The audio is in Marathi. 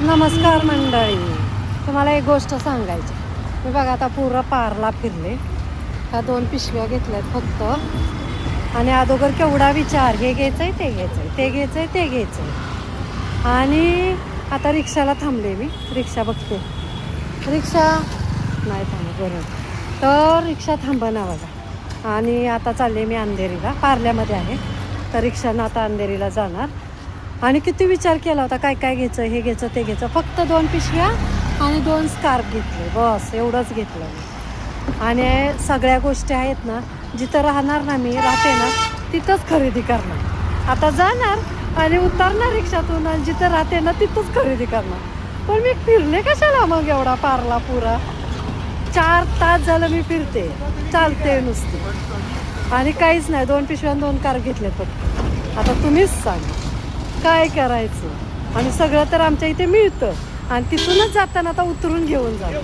नमस्कार मंडळी, तुम्हाला एक गोष्ट सांगायची. मी बघा आता पुरा पारला फिरले. ह्या 2 पिशव्या घेतल्यात फक्त. आणि अगोदर केवढा विचार, हे घ्यायचंय ते घ्यायचंय, ते घ्यायचंय ते घ्यायचंय. आणि आता रिक्षाला थांबले. मी रिक्षा बघते, रिक्षा नाही थांबत बरोबर. तर रिक्षा थांबना बघा. आणि आता चालले मी अंधेरीला, पार्ल्यामध्ये आहे. तर रिक्षानं आता अंधेरीला जाणार. आणि किती विचार केला होता, काय काय घ्यायचं, हे घ्यायचं ते घ्यायचं. फक्त 2 पिशव्या आणि 2 स्कार्फ घेतले, बस एवढंच घेतलं मी. आणि सगळ्या गोष्टी आहेत ना, जिथं राहणार ना, मी राहते ना तिथंच खरेदी करणार. आता जाणार आणि उतरणार रिक्षातून आणि जिथं राहते ना तिथंच खरेदी करणार. पण मी फिरले कशाला मग एवढा पारला पुरा? 4 तास झालं मी फिरते, चालते नुसती. आणि काहीच नाही. 2 पिशव्या 2 स्कार्फ घेतले फक्त. आता तुम्हीच सांगा काय करायचं. आणि सगळं तर आमच्या इथे मिळतं आणि तिथूनच जाताना आता उतरून घेऊन जातो.